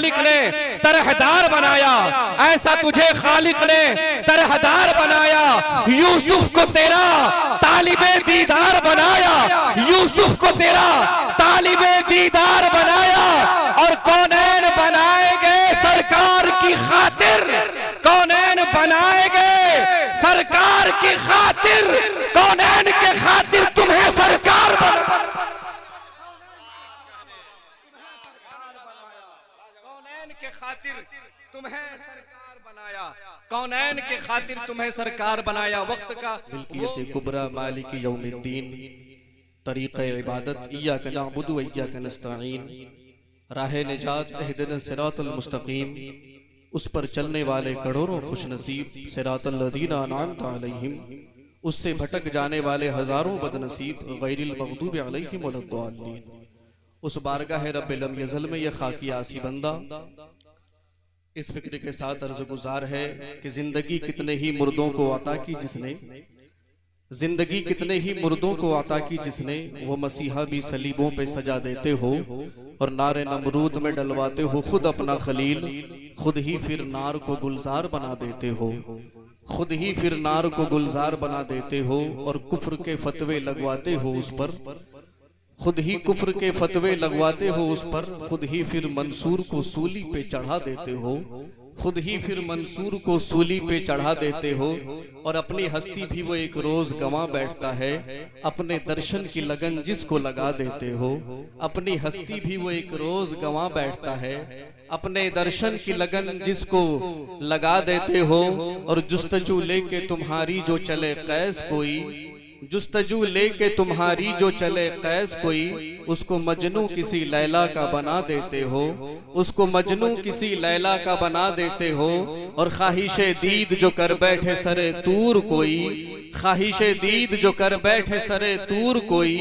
खालिक ने तरहदार बनाया, ऐसा तुझे खालिक ने तरहदार बनाया। यूसुफ को तेरा तालिबे दीदार बनाया, यूसुफ को तेरा तालिबे दीदार बनाया। और कौनैन बनाएंगे सरकार की खातिर, कौनैन बनाएंगे सरकार की खातिर, कौनैन के खातिर तुम्हें सरकार कौनैन के खातिर तुम्हें सरकार बनाया, कौनैन के खातिर तुम्हें सरकार बनाया। वक्त का मिल्कियत कुबरा मालिक यौमिद्दीन, तरीक़े इबादत इय्याका नअबुदु व इय्याका नस्तईन, राह निजात इहदिना सिरातल मुस्तकीम, उस पर चलने वाले करोड़ों खुशनसीब, सिरातल लज़ीना अनअमता अलैहिम, उससे भटक जाने वाले हजारों बदनसीब, गैरिल मग़दूबि अलैहिम वलद्दाल्लीन। उस बारगाह रब्बिल लम यज़ल में यह खाकी आसी बंदा इस फिक्र के साथ अर्ज़ गुज़ार है कि जिंदगी कितने ही मुर्दों को अता की जिसने, जिंदगी कितने ही मुर्दों को अता की जिसने, वो मसीहा भी सलीबों पे सजा देते हो और नारे नमरूद में डलवाते हो खुद अपना खलील, खुद ही फिर नार को गुलजार बना देते हो, खुद ही फिर नार को गुलजार बना देते हो और कुफ्र के फतवे लगवाते हो उस पर, खुद ही कुफ्र के फतवे लगवाते हो उस पर, खुद ही फिर मंसूर को सूली पे चढ़ा देते हो, खुद ही फिर मंसूर को सूली पे चढ़ा देते हो। और अपनी हस्ती भी वो एक रोज गंवा बैठता है, अपने दर्शन की लगन जिसको लगा देते हो, अपनी हस्ती भी वो एक रोज गंवा बैठता है, अपने दर्शन की लगन जिसको लगा देते हो। और जुस्तजू लेके तुम्हारी जो चले कैस कोई, जुस्तजू लेके तुम्हारी जो चले कैस कोई, उसको मजनू किसी लैला का बना देते हो, उसको मजनू किसी लैला का बना देते हो। और ख्वाहिशे दीद जो कर बैठे सरे तूर कोई, ख्वाहिशे दीद जो कर बैठे सरे तूर कोई,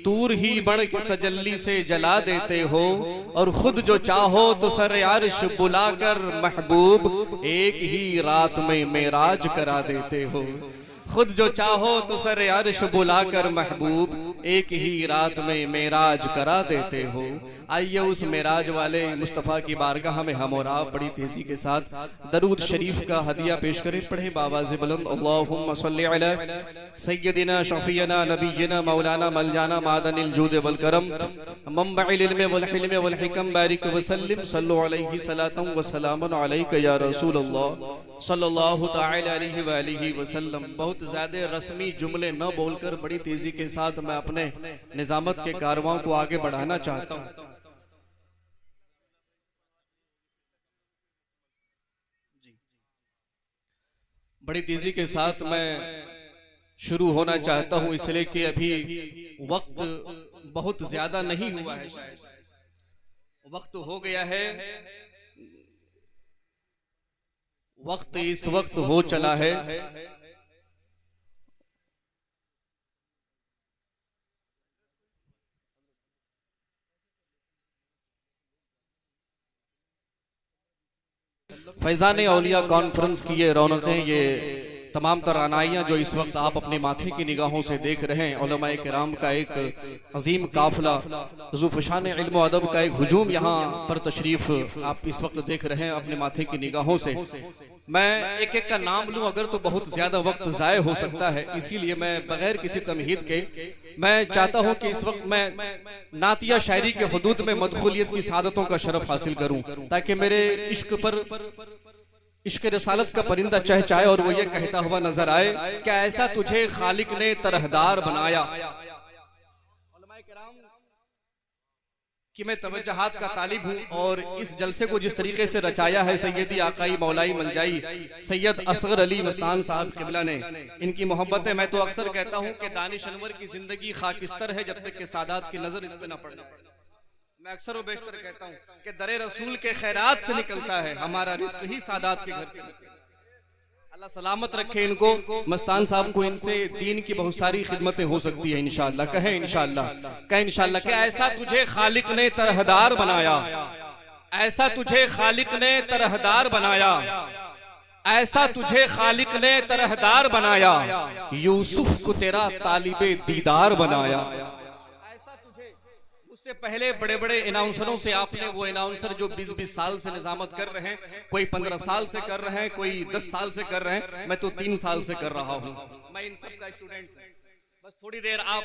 तूर ही बन के तजल्ली से जला देते हो। और खुद जो चाहो तो सरे अर्श बुलाकर महबूब एक ही रात में मेराज करा देते हो, खुद जो चाहो तो सरे अर्श बुलाकर महबूब एक ही रात में मेराज करा देते हो। आइए उस मेराज वाले मुस्तफ़ा की बारगाह में हम और आप बड़ी तेजी के साथ दरूद शरीफ का हदिया पेश करें। पढ़े बावाज़े बुलंद अल्लाहुम्मा सल्ली अला सय्यदिना शफ़ीना नबीना मौलाना मलजाना मादनिल जूद वल करम मंबइल इल्म वल हिल्म वल हिकम बारिक वसल्लिम सल्लु अलैहि सलातन व सलामुन अलैका या रसूल अल्लाह सल्लल्लाहु तआला अलैहि व आलिहि वसल्लम। बहुत ज़्यादा रस्मी जुमले न बोलकर बड़ी तेजी के साथ मैं अपने निज़ामत के कारवां को आगे बढ़ाना चाहता हूँ। बड़ी तेजी के साथ मैं शुरू होना चाहता हूं, इसलिए कि अभी वक्त बहुत ज्यादा नहीं हुआ है, शायद वक्त हो गया है, वक्त इस वक्त हो चला है। फैज़ान औलिया कॉन्फ्रेंस की ये रौनकें, ये तमाम तरानाइयाँ जो इस वक्त आप अपने माथे की निगाहों से देख रहे हैं, उलमाए किराम का एक अजीम काफिला, ज़ुफ़शान इल्म व अदब का एक हुजूम यहाँ पर तशरीफ आप इस वक्त देख रहे हैं अपने माथे की निगाहों से। मैं एक एक का नाम लूँ अगर तो बहुत ज़्यादा वक्त ज़ाय हो सकता है, इसीलिए मैं बगैर किसी तमहीद के मैं चाहता हूँ कि इस वक्त मैं नातिया शायरी के हुदूद में मदखुलियत की सादतों का शरफ हासिल करूँ, ताकि मेरे इश्क पर इश्क रसालत का परिंदा चहचहाए और वो ये कहता हुआ नजर आए, क्या ऐसा तुझे खालिक ने तरहदार बनाया। कि मैं तवज्जुहात का तालिब हूँ और इस जलसे को जिस तरीके से रचाया है सैयदी आकाई मौलाई मलजाई सैयद असगर अली मस्तान साहब किबला ने, इनकी मोहब्बत है। मैं तो अक्सर कहता हूँ कि दानिश अनवर की जिंदगी खाकिस्तर है जब तक कि सादात की नजर इस पे न पड़े। मैं अक्सर वो बेशतर कहता हूँ कि दरे रसूल के खैरात से निकलता है, हमारा रिस्क ही सादात के घर से। अल्लाह सलामत रखे इनको, मस्तान साहब को, इनसे दीन की बहुत सारी खिदमतें हो सकती है इंशाअल्लाह। कहें इंशाअल्लाह, कहें इंशाअल्लाह। कि ऐसा तुझे खालिक ने तरहदार बनाया, ऐसा तुझे खालिक ने तरहदार बनाया, ऐसा तुझे खालिक ने तरहदार बनाया, यूसुफ को तेरा तालिबे दीदार बनाया। उससे पहले बड़े बड़े अनाउंसरों से आपने वो अनाउंसर जो 20-20 साल से निजामत कर रहे हैं, कोई 15 साल से कर रहे हैं, कोई 10 साल से कर रहे हैं, मैं तो 3 साल से कर रहा हूं। मैं इन सब का स्टूडेंट हूं। बस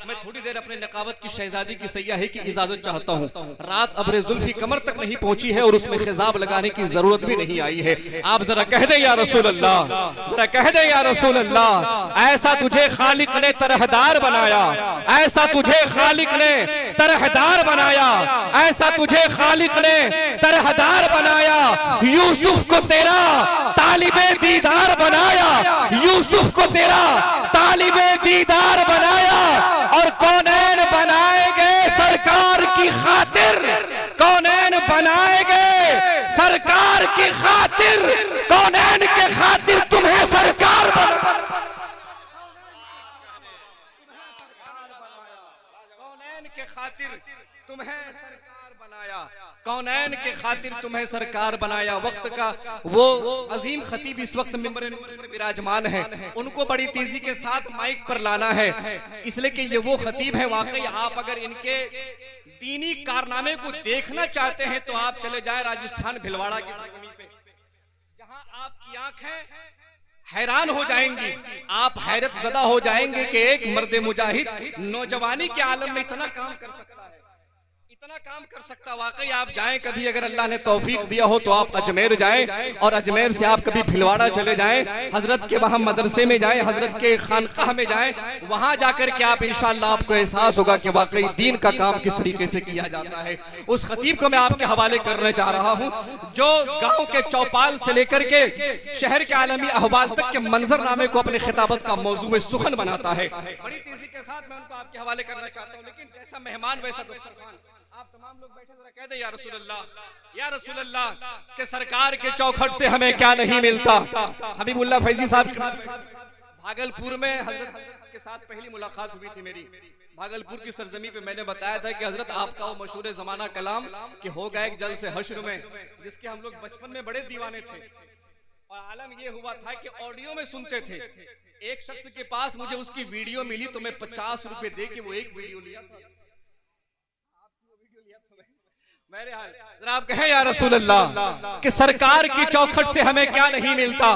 मैं थोड़ी देर अपने नकावत की शहजादी की सयाही की इजाजत चाहता हूँ। रात अब्रे जुल्फी कमर तक नहीं पहुंची है और उसमें खिजाब लगाने की जरूरत भी नहीं आई है। आप जरा कह दे या रसूल अल्लाह, जरा कह दे या रसूल अल्लाह। ऐसा तुझे खालिक ने तरहदार बनाया, ऐसा तुझे खालिक ने तरहदार बनाया, ऐसा तुझे खालिक ने तरहदार बनाया। यूसुफ को तेरा तालिबे दीदार बनाया, यूसुफ को तेरा तालिबे दीदार बनाया और कौनैन बनाएंगे सरकार की खातिर, कौनैन बनाएंगे सरकार की खातिर, कौनैन के खातिर तुम्हें सरकार कौनैन के खातिर तुम्हें सरकार बनाया, कौनैन के खातिर तुम्हें सरकार बनाया। वक्त का वो अजीम खतीब इस वक्त मिंबर पर विराजमान है, उनको बड़ी तेजी के साथ माइक पर लाना है, इसलिए कि ये वो खतीब है। वाकई आप अगर इनके दीनी कारनामे को देखना चाहते हैं तो आप चले जाएं राजस्थान भिलवाड़ा की जमीन पे, जहां आपकी आंखें हैरान हो जाएंगी, आप हैरत ज़दा हो जाएंगे कि एक मर्द मुजाहिद नौजवानी के आलम में इतना काम कर सकता है, इतना काम कर सकता। वाकई आप जाएं कभी, अगर अल्लाह ने तौफीक दिया हो तो आप अजमेर जाएं और अजमेर से आप कभी भिलवाड़ा चले जाएं, हजरत के वहां मदरसे में जाएं, हजरत के खानकाह में जाएं, वहां जाकर के आप इंशाअल्लाह आपको एहसास होगा कि वाकई दीन का काम किस तरीके से किया जाता है। उस खतीब को मैं आपके हवाले करने जा रहा हूं जो गाँव के चौपाल से लेकर के शहर के आलमी अहवाल तक के मंजरनामे को अपने खिताबत का मौजूद सुखन बनाता है। बड़ी तेजी के साथ मैं उनको आपके हवाले करना चाहता हूँ, लेकिन जैसा मेहमान वैसा दस्तरखान। आप तमाम लोग बैठे जरा कह दे या रसूल अल्लाह, या रसूल अल्लाह के सरकार के चौखट से हमें क्या नहीं मिलता। हबीबुल्लाह फैजी साहब भागलपुर में हजरत के साथ पहली मुलाकात हुई थी मेरी, भागलपुर की सरजमी पे। मैंने बताया था कि हजरत आपका वो मशहूर जमाना कलाम कि होगा एक जल से हश्र में, जिसके हम लोग बचपन में बड़े दीवाने थे और आलम ये हुआ था कि ऑडियो में सुनते थे। एक शख्स के पास मुझे उसकी वीडियो मिली तो मैं 50 रुपए दे के वो एक वीडियो लिया था। मेरे हाल आप कहें या रसूल अल्लाह कि सरकार की चौखट से हमें क्या नहीं मिलता,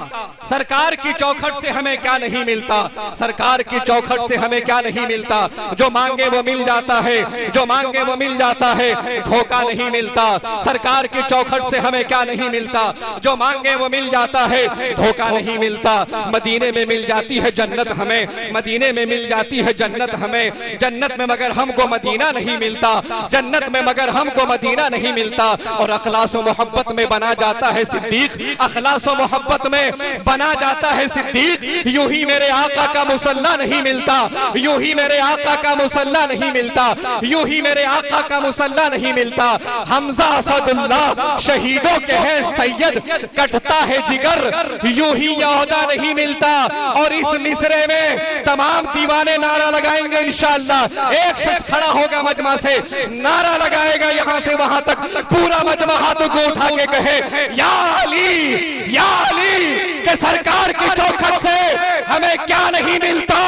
सरकार की चौखट से हमें क्या नहीं मिलता, सरकार की चौखट से हमें क्या नहीं मिलता। जो मांगे वो मिल जाता है, जो मांगे वो मिल जाता है, धोखा नहीं मिलता। सरकार की चौखट से हमें क्या नहीं मिलता, जो मांगे वो मिल जाता है, धोखा नहीं मिलता। मदीने में मिल जाती है जन्नत हमें, मदीने में मिल जाती है जन्नत हमें, जन्नत में मगर हमको मदीना नहीं मिलता, जन्नत में मगर हमको मदीना नहीं मिलता। और अखलास मोहब्बत में बना जाता है सिद्दीक, अखलास मोहब्बत में बना जाता है सिद्दीक। यूं ही मेरे आका का मुसल्ला नहीं मिलता, यूं ही मेरे आका का मुसल्ला नहीं मिलता, यूं ही मेरे आका का मुसल्ला नहीं मिलता। हमजा असदुल्लाह शहीदों के हैं सैयद, कटता है जिगर, यूं ही यहूदा नहीं मिलता। और इस मिसरे में तमाम दीवाने नारा लगाएंगे इंशाअल्लाह। एक शख्स खड़ा होगा मजमा से, नारा लगाएगा यहां से वहां तक, पूरा मजमा हाथों को उठा के कहे या अली, या अली के सरकार की चौखट से हमें क्या नहीं मिलता,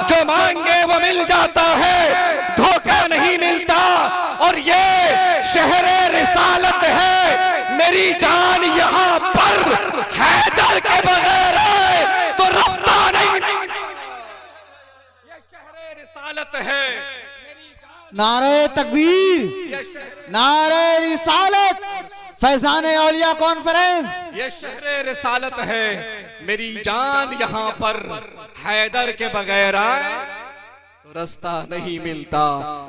जो मांगे वो मिल जाता है, धोखा नहीं मिलता। और ये शहरे रिसालत है, मेरी जान यहाँ पर हैदर के बगैर है तो रास्ता नहीं। ये शहरे रिसालत है। नारे तकबीर, नारे रिसालत, फैजान औलिया कॉन्फ्रेंस। ये शहर रिसालत है, मेरी जान यहाँ पर हैदर के बगैर आए तो रास्ता नहीं मिलता,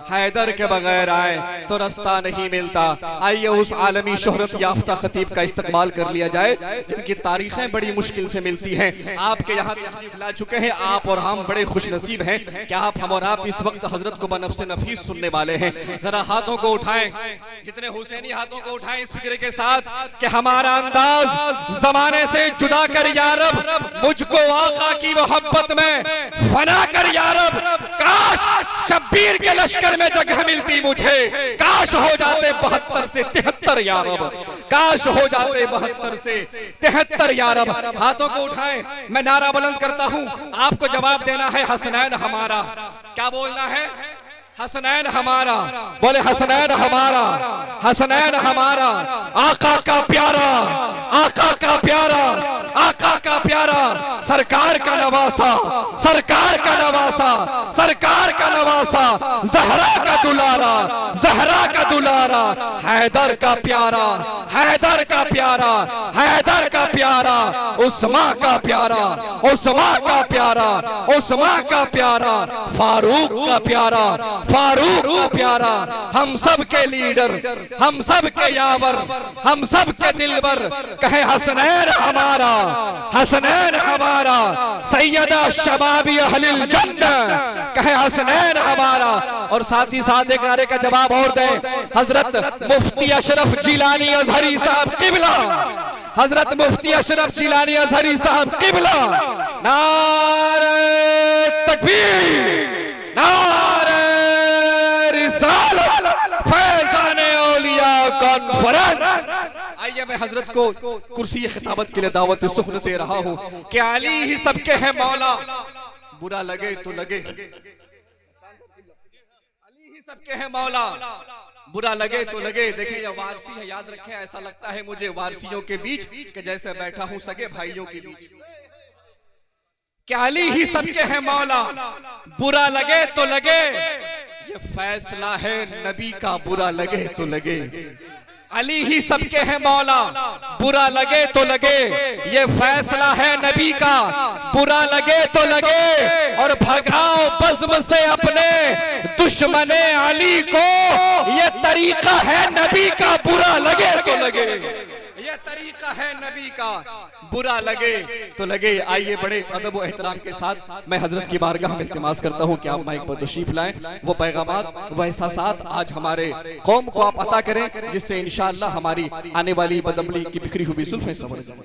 हैदर के बगैर आए तो रास्ता नहीं मिलता। आइए उस आलमी शोहरत याफ्ता खतीब का इस्तकबाल कर लिया जाए जिनकी तारीखें बड़ी मुश्किल से मिलती हैं। आपके यहाँ तशरीफ ला चुके हैं, आप और हम बड़े खुशनसीब हैं कि आप हम और आप इस वक्त हजरत को बनफ्से नफीस सुनने वाले हैं। जरा हाथों को उठाएं, जितने हुसैनी हाथों को उठाएं इस फिक्र के साथ कि हमारा अंदाज जमाने से जुदा कर या रब, मुझको आका की मोहब्बत में फना कर या रब। काश शब्बीर के लश्कर में जगह मिलती मुझे, काश हो जाते 72 से 73 या रब, काश हो जाते 72 से 73 या रब। हाथों को उठाएं, मैं नारा बुलंद करता हूं, आपको जवाब देना है हसनैन हमारा। क्या बोलना है? हसनैन हमारा, बोले हसनैन हमारा, हसनैन हमारा, आका का प्यारा, आका का प्यारा, आका का प्यारा, सरकार का नवासा, सरकार का नवासा, सरकार का नवासा, जहरा का दुलारा, जहरा का दुलारा, हैदर का प्यारा, हैदर का प्यारा, हैदर का प्यारा, उस्मा का प्यारा, उस्मा का प्यारा, उस्मा का प्यारा, फारूक का प्यारा, फारूक का प्यारा, हम सब के लीडर, हम सब के यावर, हम सब के दिलबर, कहे हसनैन हमारा, हसनैन हमारा, सैयदा शबाबी अहलिल जन्नह, कहे हसनैन हमारा। और साथ ही साथ एक नारे का जवाब और दे, हजरत मुफ्ती अशरफ जिलानी अजहरी साहब किबला, हजरत मुफ्ती अशरफ जिलानी अजहरी साहब किबला, नारे तकबीर, नारे रिसालत, फैज़ाने औलिया कॉन्फ्रेंस। आइए मैं हजरत को कुर्सी खिताबत के लिए दावत सुखन दे रहा हूँ कि अली ही सबके हैं मौला, बुरा लगे तो लगे, अली ही सबके हैं मौला, बुरा लगे तो लगे। देखिए ये वारसी है, याद रखें, ऐसा लगता है मुझे वारसियों के बीच कि जैसे बैठा हूं सगे भाइयों के बीच। क्या अली ही सबके हैं मौला, बुरा लगे तो लगे, ये फैसला है नबी का, बुरा लगे तो लगे। अली ही सबके हैं मौला, बुरा लगे तो लगे, ये फैसला है नबी का, बुरा लगे तो लगे। और भगाओ बज़्म से अपने दुश्मने अली को, ये तरीका है नबी का, बुरा लगे तो लगे, ये तरीका है नबी का, बुरा लगे तो लगे। आइए बड़े अदब व एहतराम के साथ मैं हजरत की बारगाह में इल्तिमास करता हूँ कि आप माइक पर तशरीफ लाएं, वो पैगामात वो एहसासात आज हमारे कौम को आप अता करें, जिससे इंशाअल्लाह हमारी आने वाली बदअमली की बिखरी हुई सुल्फ़ें समझ जाएं।